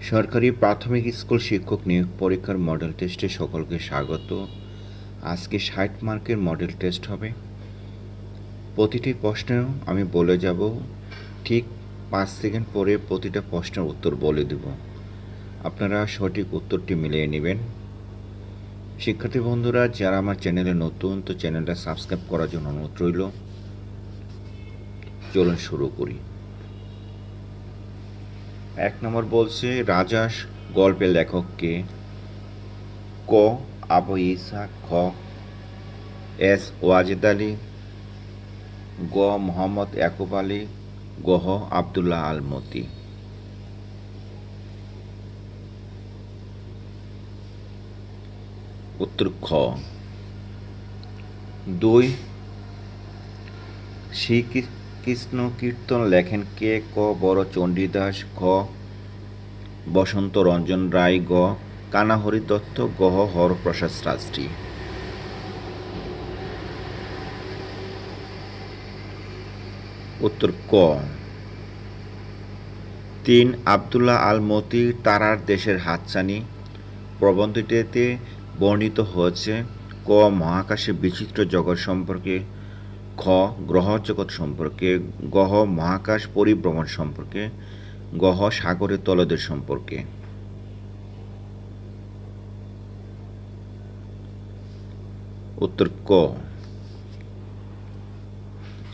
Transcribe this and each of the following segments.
সরকারি প্রাথমিক স্কুল শিক্ষক নিয়োগ পরীক্ষার মডেল টেস্টে সকলকে স্বাগত। আজকে ৬০ মার্কের মডেল টেস্ট হবে। প্রতিটি প্রশ্নেও আমি বলে যাব, ঠিক ৫ সেকেন্ড পরে প্রতিটা প্রশ্নের উত্তর বলে দেব। আপনারা সঠিক উত্তরটি মিলিয়ে নেবেন। শিক্ষার্থী বন্ধুরা, যারা আমার চ্যানেলে নতুন, তো চ্যানেলটা সাবস্ক্রাইব করার জন্য অনুরোধ রইল। চলুন শুরু করি। ১ নম্বর বলছে, রাজা গল্পের লেখক কে? ক. আবু ঈসা, খ. এস ওয়াজেদ আলী, গ. মোহাম্মদ ইয়াকুব আলী, গহ. আবদুল্লাহ আল মতি। উত্তর খ। ২. শ্রীকৃষ্ণ কীর্তন লেখেন কে? ক. বড় চণ্ডীদাস, খ. বসন্ত রঞ্জন রায়, গ. কানাহরি দত্ত, গহ. হরপ্রসাদ শাস্ত্রী। উত্তর ক। ৩. আবদুল্লাহ আল মতি তারার দেশের হাতছানি প্রবন্ধটিতে বর্ণিত হয়েছে। ক. মহাকাশে বিচিত্র জগৎ সম্পর্কে, খ. গ্রহ জগৎ সম্পর্কে, গহ. মহাকাশ পরিভ্রমণ সম্পর্কে, গহ. সাগরের তলদেশ সম্পর্কে। উত্তর ক।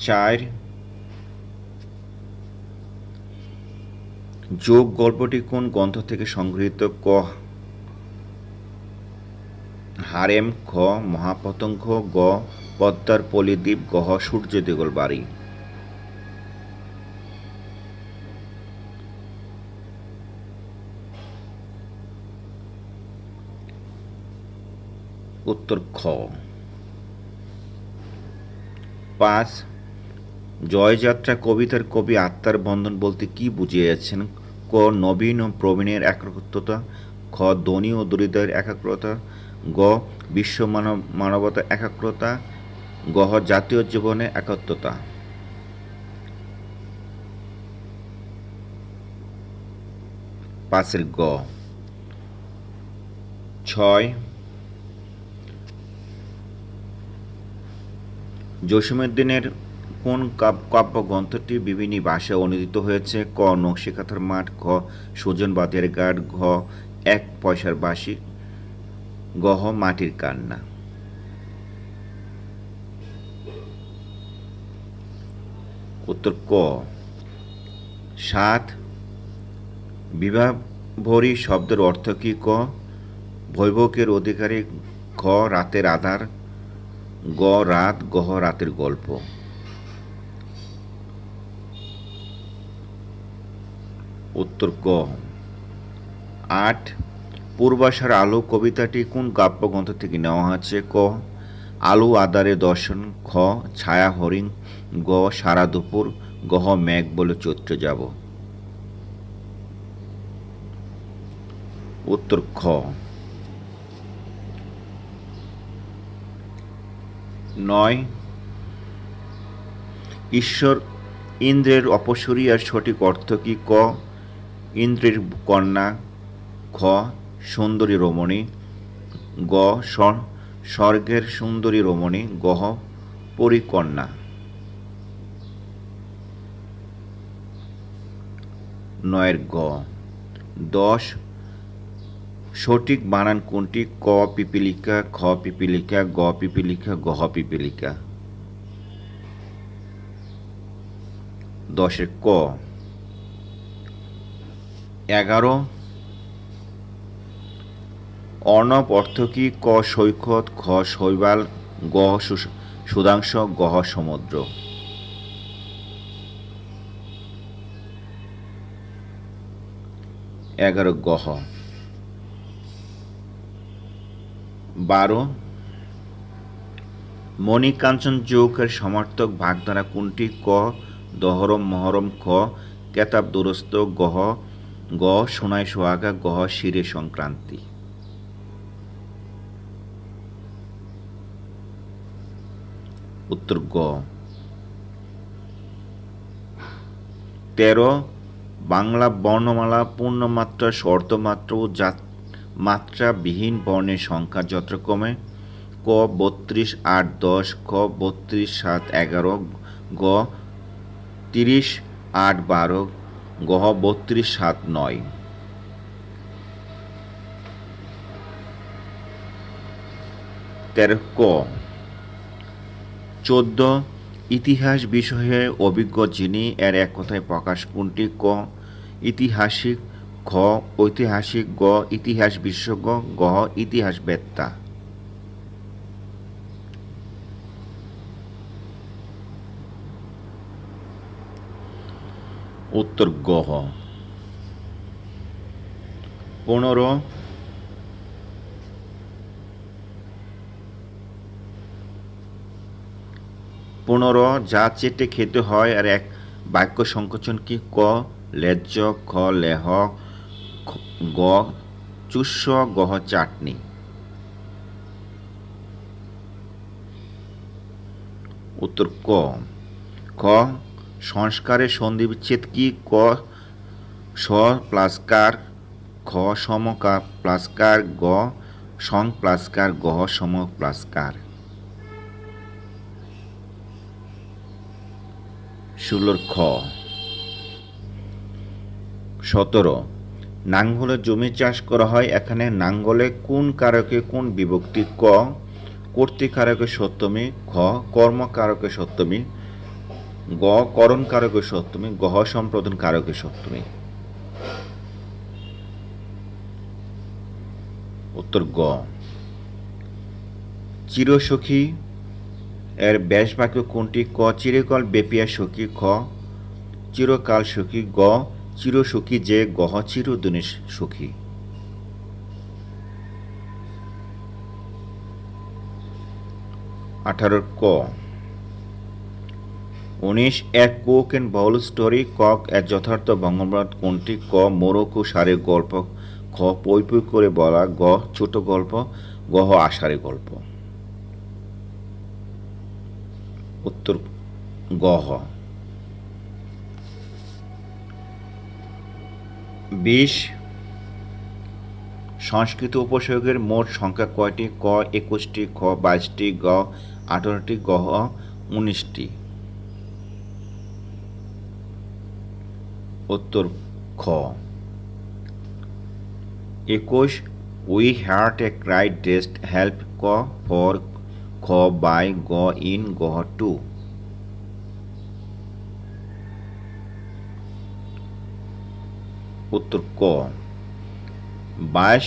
৪. যোগ গল্পটি কোন গ্রন্থ থেকে সংগৃহীত? ক. হারেম, খ. মহাপতঙ্গ, গ. পদ্মার পলিদ্বীপ, গহ. সূর্য দেগল বাড়ি। উত্তর খ। ৫. জয়যাত্রা কবিতার কবি আত্মার বন্ধন বলতে কি বুঝিয়েছেন? ক. নবীন ও প্রবীণের একাত্মতা, খ. ধনী ও দরিদ্রের একাগ্রতা, গ. বিশ্ব মানবতার একাগ্রতা, গহ. জাতীয় জীবনে একাত্মতা। পাঁচের গ। ৬. জসীমউদ্দীনের কোন কাব্যগ্রন্থটি বিভিন্ন ভাষায় অনুদিত হয়েছে? ক. নকশিকাঁথার মাঠ, খ. সুজন বাঁধের ঘাট, ঘ. এক পয়সার বাঁশি, গহ. মাটির কান্না। উত্তর ক। ৭. বিভাবরী শব্দের অর্থ কী? ক. বৈভবের অধিকারী, খ. রাতের আধার, গ. রাত, গহ. রাতের গল্প। উত্তর ক। ৮. পূর্বাশার আলো কবিতাটি কোন কাব্যগ্রন্থ থেকে নেওয়া হয়েছে? ক. আলো আঁধারে দর্শন, খ. ছায়া হরিণ, গ. সারা দুপুর, গহ. মেঘ বলে চৈত্র যাব। উত্তর খ। ৯. ঈশ্বর ইন্দ্রের অপসরী আর সঠিক অর্থ কি? ক. ইন্দ্রের কন্যা, খ. সুন্দরী রমণী, গ. স্বর্গের সুন্দরী রমণী, গহ. পরিকন্যা। ৯ গ। ১০. সঠিক বানান কোনটি? ক. পিপীলিকা, খ. পিপীলিকা, গ. পিপীলিকা, গহ. পিপীলিকা। ১০ ক। ১১. অর্ণব অর্থ কি? ক. সৈকত, খ. শৈবাল, গ. সুধাংশ, গহ. সমুদ্র। ১১ গহ। ১২. মণিকাঞ্চন যৌগের সমার্থক ভাগধারা কোনটি? ক. দহরম মহরম, খ. কেতাব দুরস্ত, গহ. গ. সোনায় সোহাগা, গহ. শিরে সংক্রান্তি। উত্তর গ। ১৩. বাংলা বর্ণমালা পূর্ণমাত্রা শর্তমাত্রা ও মাত্রাবিহীন বর্ণের সংখ্যা যথাক্রমে ক 32 8 10, খ 32 7 11, গ 30 8 12, গ 32 7 9। ক 14 ইতিহাস বিষয়ে অভিজ্ঞ যিনি, এর এক কথায় প্রকাশ কোনটি? ক ইতিহাসিক, খ ঐতিহাসিক, গ ইতিহাস বিশেষজ্ঞ, গ ইতিহাস বেত্তা। উত্তর গ 15 যা চেটে খেতে হয় আর এক বাক্য সংকোচন কি? ক লেজ্জ, খ লেহ, গ চুস্স, গ চাটনি। উত্তর ক খ সংস্কারের সন্ধিবিচ্ছেদ কি? ক স প্লাস কার, খ সমকার প্লাস কার, গ সং প্লাস কার, গ সম প্লাস কার। 16 খ 17 নাঙ্গলে জমি চাষ করা হয়, এখানে নাঙ্গলে কোন কারকে কোন বিভক্তি? ক কর্তৃকারকে সপ্তমী, খ কর্মকারকে সপ্তমী, গ করণ কারকে সপ্তমী, গহ সম্প্রদান কারকে সপ্তমী। উত্তর গ চিরসখী এর ব্যাস বাক্য কোনটি? ক চিরকাল ব্যাপিয়া সখী, খ চিরকাল সখী, গ চিরসখী যে, গহ চিরদিনের সখী। 18 ক 19 এ cock and bull story, cock এর যথার্থ বঙ্গবন্ধ কোনটি? ক মোরকো সারের গল্প, খ পই পই করে বলা, গ ছোট গল্প, গহ আষাঢ়ে গল্প। উত্তর গহ 20 সংস্কৃত উপসর্গের মোট সংখ্যা কয়টি? ক 21টি, খ 22টি, গ 18টি, গ 19টি। উত্তর খ 21 উই হার্ট এ ক্রাই ডেস্ট হেল্প, ক ফর, খ বাই, গ ইন, গ টু। উত্তর ক 22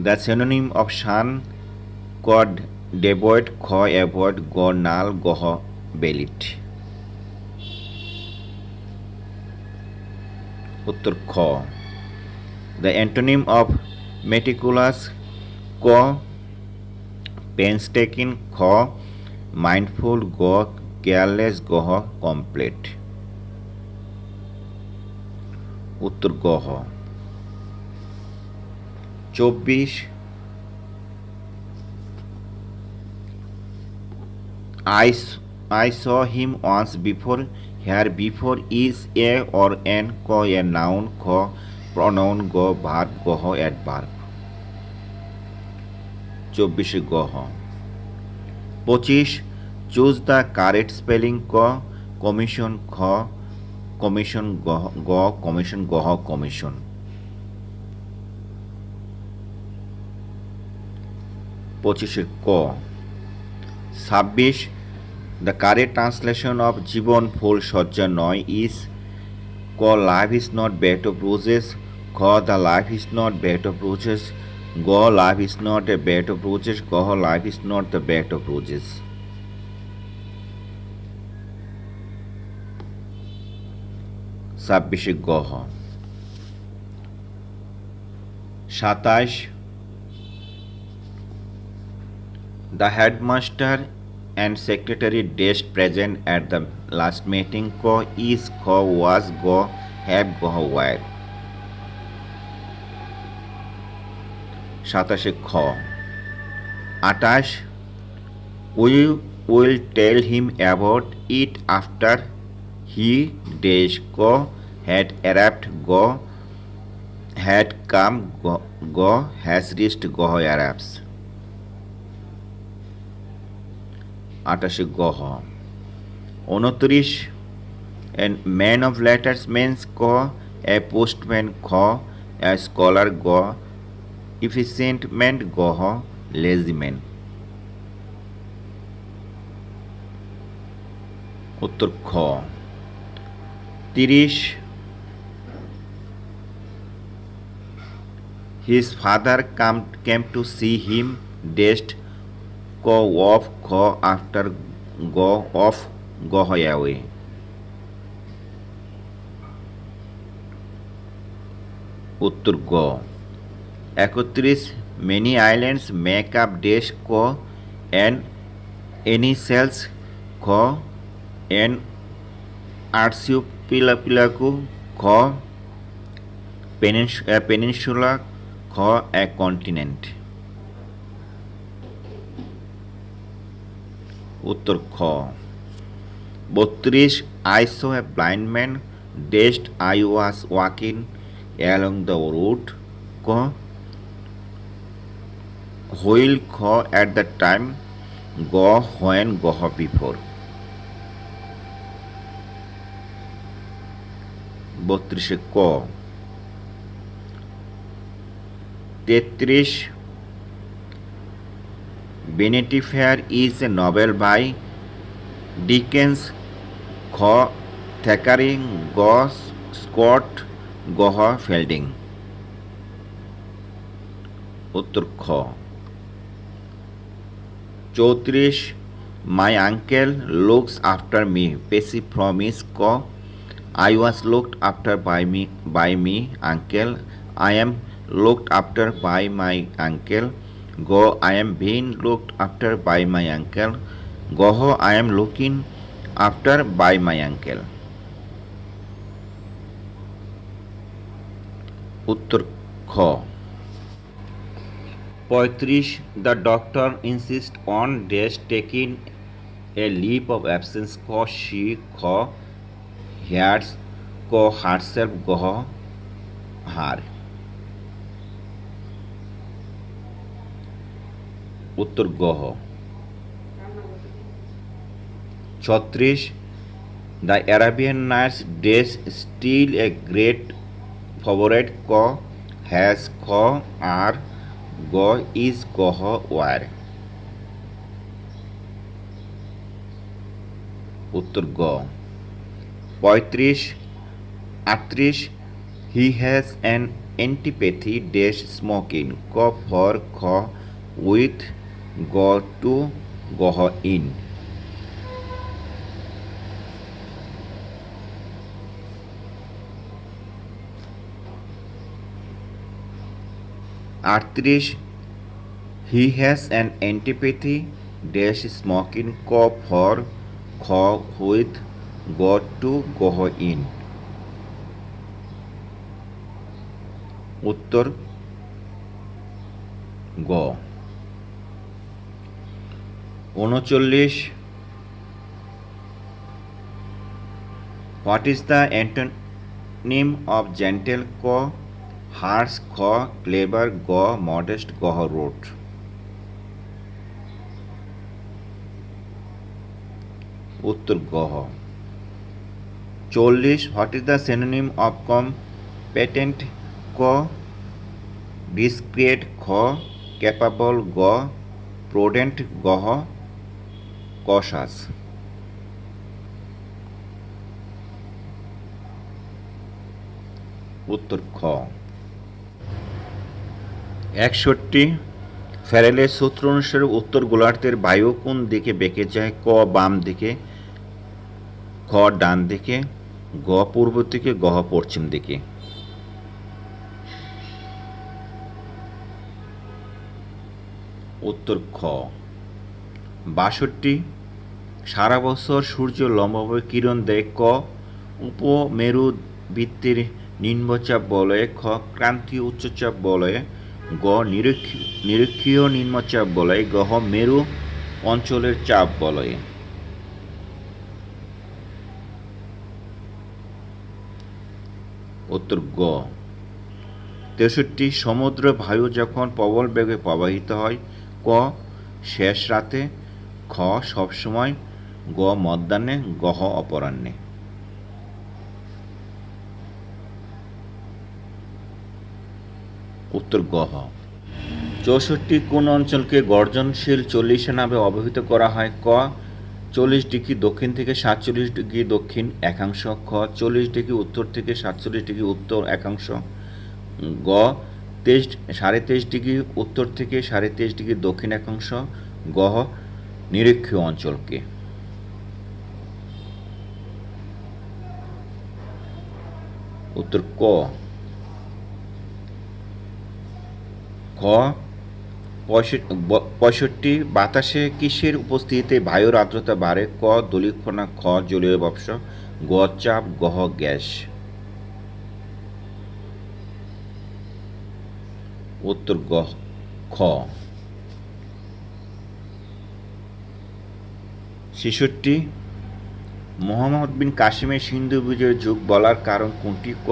দ্য সিনোনিম অফ সান, ক ডেভয়েড, খ অ্যাভয়েড, গ নাল, গহ বেলিট। উত্তর খ দ্য অ্যান্টোনিম অফ মেটিকুলাস, ক পেইনস্টেকিং, খ মাইন্ডফুল, গ কেয়ারলেস, গহ কমপ্লিট। উত্তর গহ 24 I saw him once before, here before is a or an, ক a noun, খ pronoun, গ verb, গহ adverb। 24 গহ 25 চুজ দ্য কারেক্ট স্পেলিং, ক কমিশন, খ কমিশন, গ কমিশন, গহ কমিশন। 25 ক 26 দ্য কারেক্ট ট্রান্সলেশন অফ জীবন ফুল সজ্জা নয় ইজ, ক life is not bed of roses, খ the life is not bed of roses, গ life is not a bed of roses, গহ life is not the bed of roses. 26 গহ 27 the headmaster and secretary dash present at the last meeting, ক is, খ was, গ have, গহ were। 27 খ 28 we will tell him about it after he dash, ক had arrived, go, had come, go, has reached, go arrives. 28 গহ 29 an man of letters means ক a postman খ a scholar গ efficient man গহ lazy man উত্তর খ 30 his father came to see him dash ক of খ after go of go away উত্তর গ 31 many islands make up dash ক and any cells খ and archipelago খ peninsula খ a continent উত্তর খ 32 I saw a blind man dashed I was walking along the road ক while খ at the time গ when গহ before 32 ক 33 Vanity Fair is a novel by Dickens খ Thackeray গ Scott গহ Fielding উত্তর খ 34 My uncle looks after me Passive promise ক I was looked after by me uncle I am looked after by my uncle go I am being looked after by my uncle গহ I am looking after by my uncle উত্তর খ 35 The doctor insists on dash taking a leave of absence ক she খ hears ক herself গহ her উত্তর গহ 36 The Arabian Nights dash still a great favorite ক has খ আর গ is গহ where উত্তর গ 35 38 He has an antipathy dash smoking ক for খ with go to গহ in আটত্রিশ He has an antipathy dash smoking ক for খ with go to গহ in উত্তর গ 39 What is the antonym of gentle ক harsh খ clever গ modest গহ rude উত্তর গহ 40 What is the synonym of competent ক discreet খ capable গ prudent গহ cautious উত্তর খ 61 ফ্যারেলের সূত্র অনুসারে উত্তর গোলার্ধের বায়ু কোন দিকে বেঁকে যায় ক বাম দিকে খ ডান দিকে গ পূর্ব দিকে গহ পশ্চিম দিকে উত্তর খ 62 সারা বছর সূর্য লম্বভাবে কিরণ দেয় ক উপমেরু বৃত্তের নিম্নচাপ বলয়ে খ ক্রান্তীয় উচ্চচাপ বলয়ে গ নিরক্ষীয় নিম্নচাপ বলয়ে গহ মেরু অঞ্চলের চাপ বলয়ে উত্তর গ। 63 সমুদ্র বায়ু যখন প্রবল বেগে প্রবাহিত হয়, ক শেষ রাতে, খ সবসময়, গ মধ্যাহ্নে, গহ অপরাহ্নে। উত্তর গহ। 64 কোন অঞ্চলকে গর্জনশীল 40 নামে অভিহিত করা হয়, ক 40 ডিগ্রি দক্ষিণ থেকে 47 ডিগ্রি দক্ষিণ একাংশ, খ 40 ডিগ্রি উত্তর থেকে 47 ডিগ্রি উত্তর একাংশ, গ 23.5 ডিগ্রি উত্তর থেকে 23.5 ডিগ্রি দক্ষিণ একাংশ, গহ নিরক্ষীয় অঞ্চলকে। উত্তর ক। খ 65 বাতাসে কিসের উপস্থিতিতে বায়ুর আর্দ্রতা বাড়ে, ক ধূলিকণা, খ জলীয় বাষ্প, গ চাপ, গহ গ্যাস। উত্তর গ খ। 66 মোহাম্মদ বিন কাসিমের সিন্ধু বিজয়ের যুগ বলার কারণ কোনটি, ক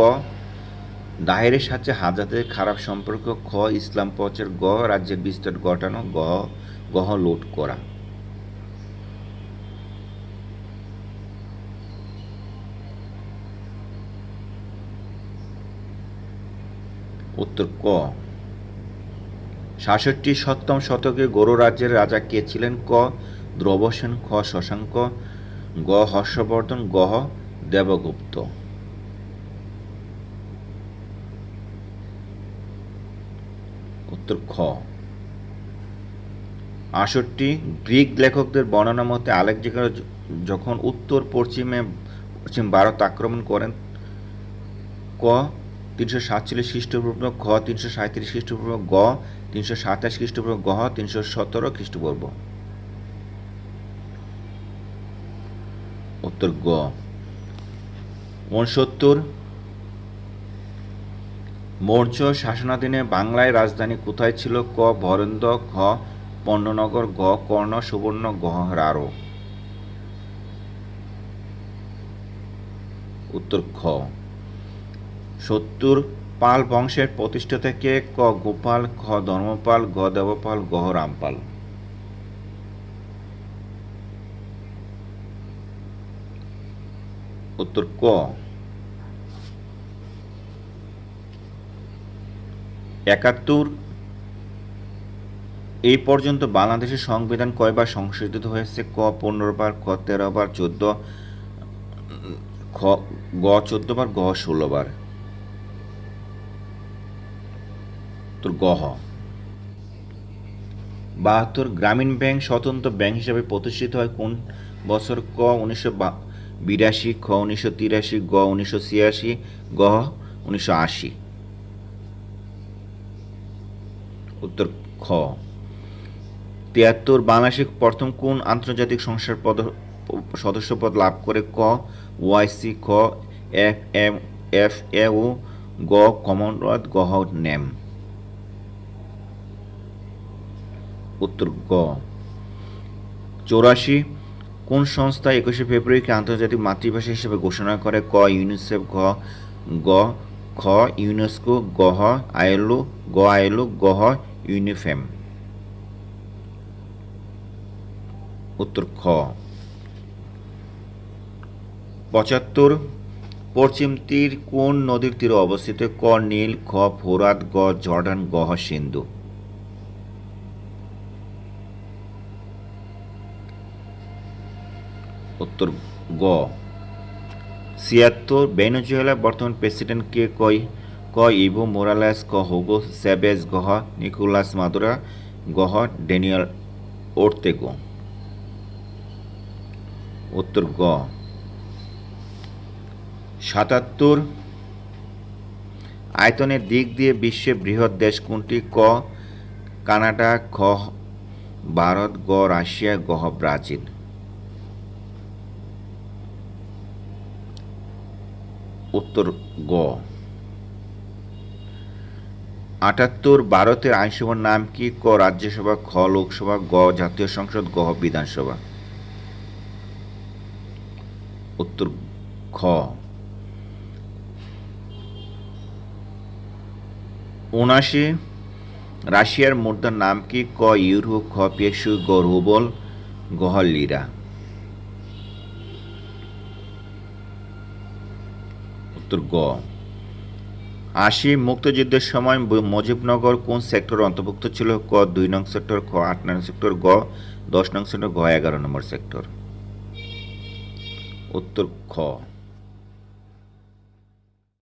দাহেরের সাথে হাজাদের খারাপ সম্পর্ক, খ ইসলাম প্রচার, গ রাজ্যের বিস্তার ঘটানো, গহ লুট করা। উত্তর ক। 67 সপ্তম শতকে গৌড় রাজ্যের রাজা কে ছিলেন, ক ধ্রুবসেন, খ শশাঙ্ক, গ হর্ষবর্ধন, গহ দেবগুপ্ত। উত্তর খ। 68 গ্রিক লেখকদের বর্ণনা মতে আলেকজান্ডার যখন উত্তর পশ্চিম ভারত আক্রমণ করেন, ক 347 খ্রিস্টপূর্ব, খ 337 খ্রিস্টপূর্ব, গ 327 খ্রিস্টপূর্ব, গহ 317 খ্রিস্টপূর্ব। উত্তর গ। 69 মৌর্য শাসনাধীনে বাংলায় রাজধানী কোথায় ছিল, ক বরেন্দ্র, খ পণ্যনগর, গ কর্ণ সুবর্ণ, গহ রাঢ়। উত্তর খ। 70 পাল বংশের প্রতিষ্ঠাতা কে, ক গোপাল, খ ধর্মপাল, গ দেবপাল, গহ রামপাল। উত্তর ক। 71 এই পর্যন্ত বাংলাদেশের সংবিধান কয়বার সংশোধিত হয়েছে, ক 15 বার, খ 13 বার, গ 14 বার, গহ 16 বার। উত্তর গহ। 72 গ্রামীণ ব্যাংক স্বতন্ত্র ব্যাংক হিসেবে প্রতিষ্ঠিত হয় কোন বছর, ক 1982, খ 1983, গ 1986, গহ 1980। উত্তর খ। 73 বাংলাদেশ প্রথম কোন আন্তর্জাতিক সংস্থার সদস্যপদ লাভ করে, ক ওআইসি, খ FAO, গ কমনওয়েলথ, গহ নেম। উত্তর গ। 84 কোন সংস্থা 21শে ফেব্রুয়ারিকে আন্তর্জাতিক মাতৃভাষা হিসেবে ঘোষণা করে, ক ইউনিসেফ, খ ইউনেস্কো, গহ আইএলও, গহ ইউনিফেম। উত্তর খ। 75 পশ্চিম তীর কোন নদীর তীরে অবস্থিত, ক নীল, খ ফোরাত, গ জর্ডান, গহ সিন্ধু। উত্তর গ। 76 ভেনেজুয়েলার বর্তমান প্রেসিডেন্ট কে, ক ইভো মোরালেস, খ হুগো চ্যাভেজ, গহ নিকোলাস মাদুরো, গহ ড্যানিয়েল ওর্তেগো। উত্তর গ। 77 আয়তনের দিক দিয়ে বিশ্বের বৃহৎ দেশ কোনটি, ক কানাডা, খ ভারত, গ রাশিয়া, গহ ব্রাজিল। উত্তর গ। 78 ভারতের আইনসভার নাম কি, ক রাজ্যসভা, খ লোকসভা, গ জাতীয় সংসদ, গহ বিধানসভা। উত্তর খ। 79 রাশিয়ার মুদ্রার নাম কি? ক ইউরো, খ পেসো, গ রুবল, ঘ লিরা। উত্তর গ। 80 মুক্তিযুদ্ধের সময় মুজিবনগর কোন সেক্টর অন্তর্ভুক্ত ছিল? ক 2 নং সেক্টর, খ 8 নং সেক্টর, গ 10 নং সেক্টর, ঘ 11 নম্বর সেক্টর। উত্তর খ।